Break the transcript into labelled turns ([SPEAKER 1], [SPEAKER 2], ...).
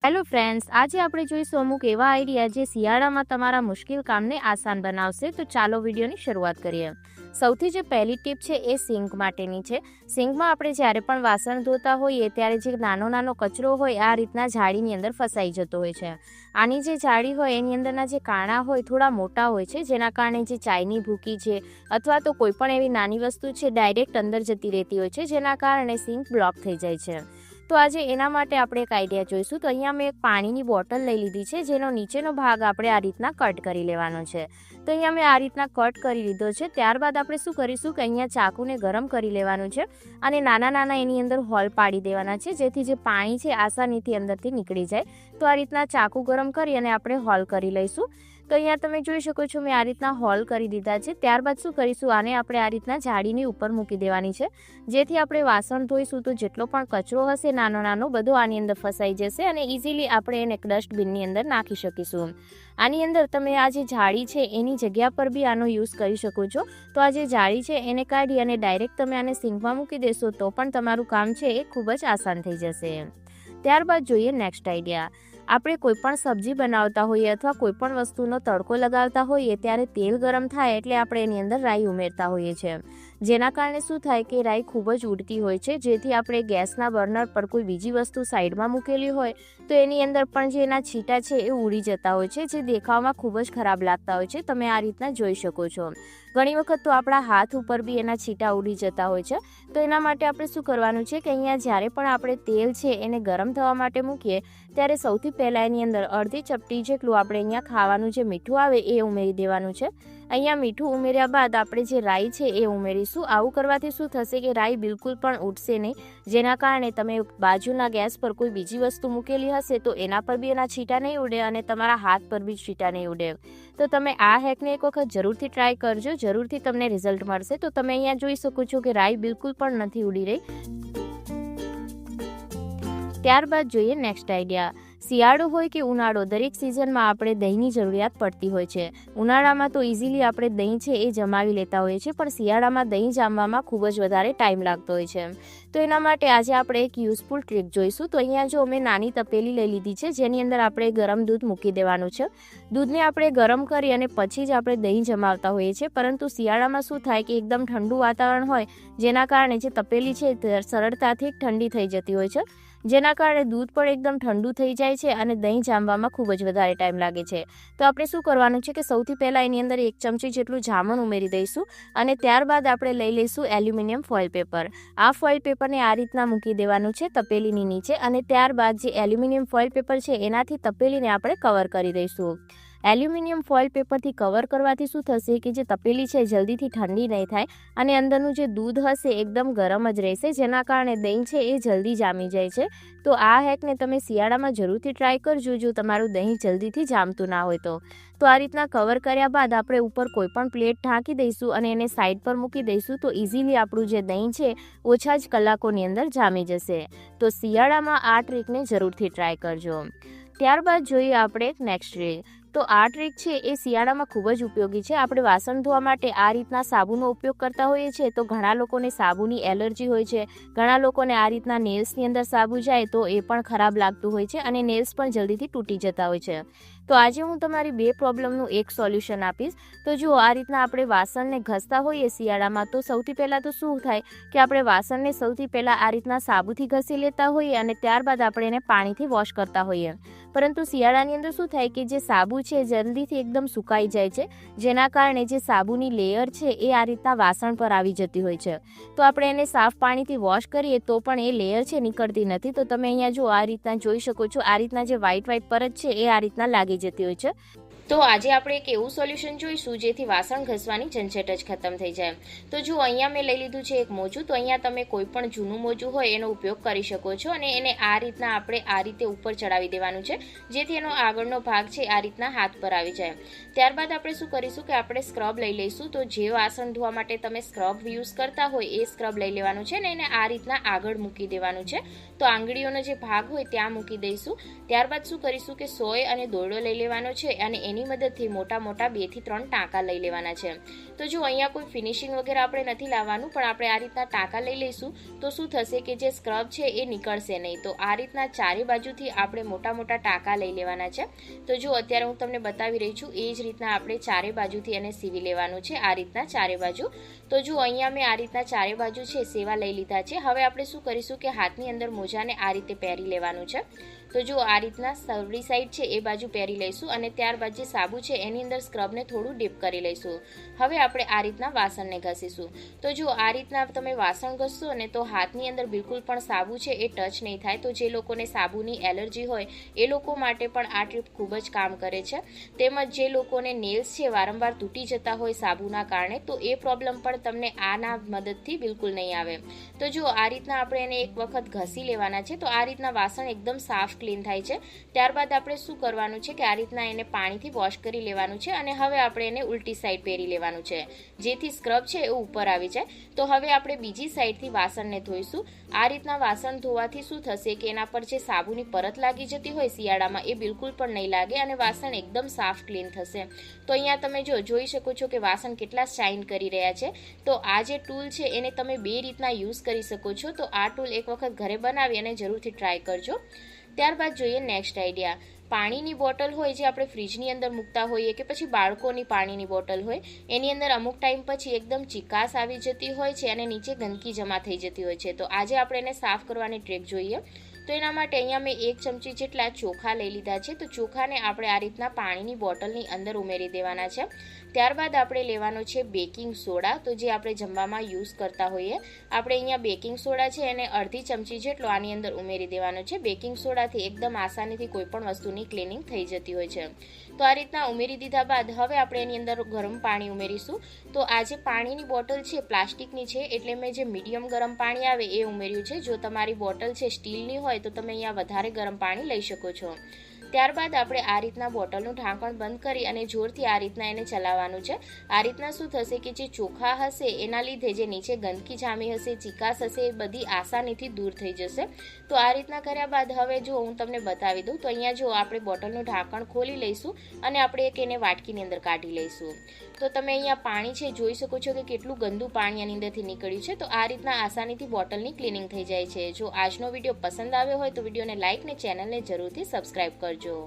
[SPEAKER 1] Hello friends, આજે આપણે જોઈશું અમુક એવા આઈડિયા જે શિયાળામાં તમારા મુશ્કેલ કામને આસાન બનાવશે. તો ચાલો વિડીયોની શરૂઆત કરીએ. સૌથી જે પહેલી ટીપ છે એ સિંક માટેની છે. સિંકમાં આપણે જ્યારે પણ વાસણ ધોતા હોઈએ ત્યારે જે નાનો કચરો હોય આ રીતના જાળીની અંદર ફસાઈ જતો હોય છે. આની જે જાળી હોય એની અંદરના જે કાણા હોય થોડા મોટા હોય છે, જેના કારણે જે ચાયની ભૂકી છે અથવા તો કોઈ પણ એવી નાની વસ્તુ છે ડાયરેક્ટ અંદર જતી રહેતી હોય છે, જેના કારણે સિંક બ્લોક થઈ જાય છે. તો આજે એના માટે આપણે એક આઈડિયા જોઈશું. તો અહીંયા મેં એક પાણીની બોટલ લઈ લીધી છે, જેનો નીચેનો ભાગ આપણે આ રીતના કટ કરી લેવાનો છે. તો અહીંયા મેં આ રીતના કટ કરી લીધો છે. ત્યારબાદ આપણે શું કરીશું કે અહીંયા ચાકુને ગરમ કરી લેવાનું છે અને નાના એની અંદર હોલ પાડી દેવાના છે, જેથી જે પાણી છે આસાનીથી અંદરથી નીકળી જાય. તો આ રીતના ચાકુ ગરમ કરી અને આપણે હોલ કરી લઈશું. તો અહીંયા તમે જોઈ શકો છો મેં આ રીતના હોલ કરી દીધા છે. ત્યારબાદ શું કરીશું, આને આપણે આ રીતના જાળીની ઉપર મૂકી દેવાની છે, જેથી આપણે વાસણ ધોઈશું તો જેટલો પણ કચરો હશે નાનો બધો આની અંદર ફસાઈ જશે અને ઇઝીલી આપણે એને ડસ્ટબિનની અંદર નાખી શકીશું. આની અંદર તમે આ જે જાળી છે એની જગ્યા પર બી આનો યુઝ કરી શકો છો. તો આ જે જાળી છે એને કાઢી અને ડાયરેક્ટ તમે આને સિંકમાં મૂકી દેશો તો પણ તમારું કામ છે એ ખૂબ જ આસાન થઈ જશે. ત્યારબાદ જોઈએ નેક્સ્ટ આઈડિયા. આપણે કોઈ પણ સબ્જી બનાવતા હોઈએ અથવા કોઈ પણ વસ્તુનો તડકો લગાવતા હોઈએ ત્યારે તેલ ગરમ થાય એટલે આપણે એની અંદર રાઈ ઉમેરતા હોઈએ છીએ, જેના કારણે શું થાય કે રાઈ ખૂબ જ ઉડતી હોય છે, જેથી આપણે ગેસના બર્નર પર કોઈ બીજી વસ્તુ સાઈડમાં મૂકેલી હોય તો એની અંદર પણ જે એના છીટા છે એ ઉડી જતા હોય છે, જે દેખાવમાં ખૂબ જ ખરાબ લાગતા હોય છે. તમે આ રીતના જોઈ શકો છો. ઘણી વખત તો આપણા હાથ ઉપર બી એના છીટા ઉડી જતા હોય છે. તો એના માટે આપણે શું કરવાનું છે કે અહીંયા જ્યારે પણ આપણે તેલ છે એને ગરમ થવા માટે મૂકીએ ત્યારે સૌથી પહેલાં એની અંદર અડધી ચપટી જેટલું આપણે અહીંયા ખાવાનું જે મીઠું આવે એ ઉમેરી દેવાનું છે. અહીંયા મીઠું ઉમેર્યા બાદ આપણે જે રાઈ છે એ ઉમેરીશું. આવું કરવાથી શું થશે કે રાઈ બિલકુલ પણ ઉડશે નહીં, જેના કારણે તમે બાજુના ગેસ પર કોઈ બીજી વસ્તુ મૂકેલી હશે તો એના પર બી એના છીટા નહીં ઉડે અને તમારા હાથ પર બી છીટા નહીં ઉડે. તો તમે આ હેકને એક વખત જરૂરથી ટ્રાય કરજો, જરૂરથી તમને રિઝલ્ટ મળશે. તો તમે અહીંયા જોઈ શકો છો કે રાઈ બિલકુલ પણ નથી ઉડી રહી. ત્યારબાદ જોઈએ નેક્સ્ટ આઈડિયા. શિયાળો હોય કે ઉનાળો, દરેક સિઝનમાં આપણે દહીંની જરૂરિયાત પડતી હોય છે. ઉનાળામાં તો ઇઝીલી આપણે દહીં છે એ જમાવી લેતા હોઈએ છીએ, પણ શિયાળામાં દહીં જામવામાં ખૂબ જ વધારે ટાઈમ લાગતો હોય છે. તો એના માટે આજે આપણે એક યુઝફુલ ટ્રીક જોઈશું. તો અહીંયા જો મેં નાની તપેલી લઈ લીધી છે, જેની અંદર આપણે ગરમ દૂધ મૂકી દેવાનું છે. દૂધને આપણે ગરમ કરી અને પછી જ આપણે દહીં જમાવતા હોઈએ છીએ, પરંતુ શિયાળામાં શું થાય કે એકદમ ઠંડુ વાતાવરણ હોય, જેના કારણે જે તપેલી છે સરળતાથી ઠંડી થઈ જતી હોય છે, જેના કારણે દૂધ પણ એકદમ ઠંડુ થઈ જાય છે અને દહીં જામવામાં ખૂબ જ વધારે ટાઈમ લાગે છે. તો આપણે શું કરવાનું છે કે સૌથી પહેલાં એની અંદર 1 ચમચી જેટલું જામણ ઉમેરી દઈશું અને ત્યારબાદ આપણે લઈ લઈશું એલ્યુમિનિયમ ફોઇલ પેપર. આ ફોઇલ પેપરને આ રીતના મૂકી દેવાનું છે તપેલીની નીચે અને ત્યારબાદ જે એલ્યુમિનિયમ ફોઇલ પેપર છે એનાથી તપેલીને આપણે કવર કરી દઈશું. એલ્યુમિનિયમ ફોઇલ પેપરથી કવર કરવાથી શું થશે કે જે તપેલી છે જલ્દીથી ઠંડી નહીં થાય અને અંદરનું જે દૂધ હશે એકદમ ગરમ જ રહેશે, જેના કારણે દહીં છે એ જલ્દી જામી જાય છે. તો આ હેકને તમે શિયાળામાં જરૂરથી ટ્રાય કરજો જો તમારું દહીં જલ્દીથી જામતું ના હોય તો. તો આ રીતના કવર કર્યા બાદ આપણે ઉપર કોઈ પણ પ્લેટ ઢાંકી દઈશું અને એને સાઈડ પર મૂકી દઈશું. તો ઇઝીલી આપણું જે દહીં છે ઓછા જ કલાકોની અંદર જામી જશે. તો શિયાળામાં આ ટ્રીકને જરૂરથી ટ્રાય કરજો. ત્યારબાદ જોઈએ આપણે નેક્સ્ટ ટ્રીક. તો આ ટ્રીક છે એ શિયાળામાં ખૂબ જ ઉપયોગી છે. આપણે વાસણ ધોવા માટે આ રીતના સાબુનો ઉપયોગ કરતા હોઈએ છીએ. તો ઘણા લોકોને સાબુની એલર્જી હોય છે, ઘણા લોકોને આ રીતના નેલ્સની અંદર સાબુ જાય તો એ પણ ખરાબ લાગતું હોય છે અને નેલ્સ પણ જલ્દીથી તૂટી જતા હોય છે. તો આજે હું તમારી 2 પ્રોબ્લેમનું એક સોલ્યુશન આપીશ. તો જુઓ, આ રીતના આપણે વાસણને ઘસતા હોઈએ શિયાળામાં તો સૌથી પહેલાં તો શું થાય કે આપણે વાસણને સૌથી પહેલાં આ રીતના સાબુથી ઘસી લેતા હોઈએ અને ત્યારબાદ આપણે એને પાણીથી વોશ કરતા હોઈએ. પરંતુ શિયાળાની અંદર શું થાય કે જે સાબુ છે જલ્દીથી એકદમ સુકાઈ જાય છે, જેના કારણે જે સાબુની લેયર છે એ આ રીતના વાસણ પર આવી જતી હોય છે. તો આપણે એને સાફ પાણીથી વોશ કરીએ તો પણ એ લેયર છે નીકળતી નથી. તો તમે અહીંયા જો આ રીતના જોઈ શકો છો, આ રીતના જે વ્હાઈટ પરત છે એ આ રીતના લાગી જતી હોય છે. તો આજે આપણે એક એવું સોલ્યુશન જોઈશું જેથી વાસણ ઘસવાની ઝંઝટ જ ખતમ થઈ જાય. તો જો અહીંયા મેં લઈ લીધું છે એક મોજું. તો અહીંયા તમે કોઈ પણ જૂનું મોજું હોય એનો ઉપયોગ કરી શકો છો અને એને આ રીતના આપણે આ રીતે ઉપર ચડાવી દેવાનું છે, જેથી એનો આગળનો ભાગ છે આ રીતના હાથ પર આવી જાય. ત્યારબાદ આપણે શું કરીશું કે આપણે સ્ક્રબ લઈ લઈશું. તો જે વાસણ ધોવા માટે તમે સ્ક્રબ યુઝ કરતા હોય એ સ્ક્રબ લઈ લેવાનું છે ને એને આ રીતના આગળ મૂકી દેવાનું છે. તો આંગળીઓનો જે ભાગ હોય ત્યાં મૂકી દઈશું. ત્યારબાદ શું કરીશું કે સોય અને દોરડો લઈ લેવાનો છે અને એની એની મદદથી મોટા મોટા 2 થી 3 ટાંકા લઈ લેવાના છે। તો જો અહીંયા કોઈ ફિનિશિંગ વગેરે આપણે નથી લાવવાનું, પણ આપણે આ રીતના ટાંકા લઈ લઈશું તો શું થશે કે જે સ્ક્રબ છે એ નીકળશે નહીં। તો આ રીતના ચારે બાજુથી આપણે મોટા મોટા ટાંકા લઈ લેવાના છે। તો જો અત્યારે હું તમને બતાવી રહી છું એ જ રીતના આપણે ચારે બાજુથી એને સીવી લેવાનું છે, આ રીતના ચારે બાજુ। તો જો અહીંયા મેં આ રીતના ચારે બાજુ છે સેવા લઈ લીધા છે। હવે આપણે શું કરીશું કે હાથની અંદર મોજાને આ રીતે પહેરી લેવાનું છે। તો જો આ રીતના સવડી સાઈડ છે એ બાજુ પહેરી લઈશું અને ત્યારબાદ જે સાબુ છે એની અંદર સ્ક્રબને થોડું ડીપ કરી લઈશું। હવે આપણે આ રીતના વાસણને ઘસીશું। તો જો આ રીતના તમે વાસણ ઘસશો ને તો હાથની અંદર બિલકુલ પણ સાબુ છે એ ટચ નહીં થાય। તો જે લોકોને સાબુની એલર્જી હોય એ લોકો માટે પણ આ ટ્રીપ ખૂબ જ કામ કરે છે। તેમજ જે લોકોને નેલ્સ છે વારંવાર તૂટી જતા હોય સાબુના કારણે, તો એ પ્રોબ્લેમ પણ તમને આના મદદથી બિલકુલ નહીં આવે। તો જો આ રીતના આપણે એને એક વખત ઘસી લેવાના છે। તો આ રીતના વાસણ એકદમ સાફ ક્લીન થાય છે। ત્યારબાદ આપણે શું કરવાનું છે કે આ રીતના એને પાણીથી વોશ કરી લેવાનું છે અને હવે આપણે એને ઉલટી સાઈડ પહેરી લેવાનું છે, જેથી સ્ક્રબ છે એ ઉપર આવી જાય। તો હવે આપણે બીજી સાઈડથી વાસણને ધોઈશું। આ રીતના વાસણ ધોવાથી શું થશે કે એના પર જે સાબુની પરત લાગી જતી હોય શિયાળામાં એ બિલકુલ પણ નહીં લાગે અને વાસણ એકદમ સાફ ક્લીન થશે। તો અહીંયા તમે જોઈ શકો છો કે વાસણ કેટલા શાઇન કરી રહ્યા છે। તો આ જે ટૂલ છે એને તમે બે રીતના યુઝ કરી શકો છો। તો આ ટૂલ એક વખત ઘરે બનાવી અને જરૂરથી ટ્રાય કરજો। ત્યારબાદ જોઈએ નેક્સ્ટ આઈડિયા। પાણીની બોટલ હોય જે આપણે ફ્રીજની અંદર મૂકતા હોઈએ કે પછી બાળકોની પાણીની બોટલ હોય, એની અંદર અમુક ટાઈમ પછી એકદમ ચીકાશ આવી જતી હોય છે અને નીચે ગંદકી જમા થઈ જતી હોય છે। તો આજે આપણે એને સાફ કરવાની ટ્રીક જોઈએ। તો એના માટે અહીંયા મેં 1 ચમચી જેટલા ચોખા લઈ લીધા છે। તો ચોખાને આપણે આ રીતના પાણીની બોટલની અંદર ઉમેરી દેવાના છે। ત્યારબાદ આપણે લેવાનો છે બેકિંગ સોડા। તો જે આપણે જમવામાં યુઝ કરતા હોઈએ, આપણે અહીંયા બેકિંગ સોડા છે એને અડધી ચમચી જેટલો આની અંદર ઉમેરી દેવાનો છે। બેકિંગ સોડાથી એકદમ આસાનીથી કોઈ પણ વસ્તુની ક્લિનિંગ થઈ જતી હોય છે। તો આ રીતના ઉમેરી દીધા બાદ હવે આપણે એની અંદર ગરમ પાણી ઉમેરીશું। તો આ જે પાણીની બોટલ છે પ્લાસ્ટિકની છે, એટલે મેં જે મીડિયમ ગરમ પાણી આવે એ ઉમેર્યું છે। જો તમારી બોટલ છે સ્ટીલની હોય તો તમે અહીંયા વધારે ગરમ પાણી લઈ શકો છો। ત્યારબાદ આપણે આ રીતના બોટલનું ઢાંકણ બંધ કરી અને જોરથી આ રીતના એને ચલાવવાનું છે। આ રીતના શું થશે કે જે ચોખા હશે એના લીધે જે નીચે ગંદકી જામી હશે, ચીકાશ હશે, એ બધી આસાનીથી દૂર થઈ જશે। તો આ રીતના કર્યા બાદ હવે જો હું તમને બતાવી દઉં તો અહીંયા જો આપણે બોટલનું ઢાંકણ ખોલી લઈશું અને આપણે એક એને વાટકીની અંદર કાઢી લઈશું। તો તમે અહીંયા પાણી છે જોઈ શકો છો કે કેટલું ગંદુ પાણી આની અંદરથી નીકળ્યું છે। તો આ રીતના આસાનીથી બોટલની ક્લિનિંગ થઈ જાય છે। જો આજનો વિડીયો પસંદ આવ્યો હોય તો વિડીયોને લાઇક ને ચેનલને જરૂરથી સબસ્ક્રાઈબ કરજો।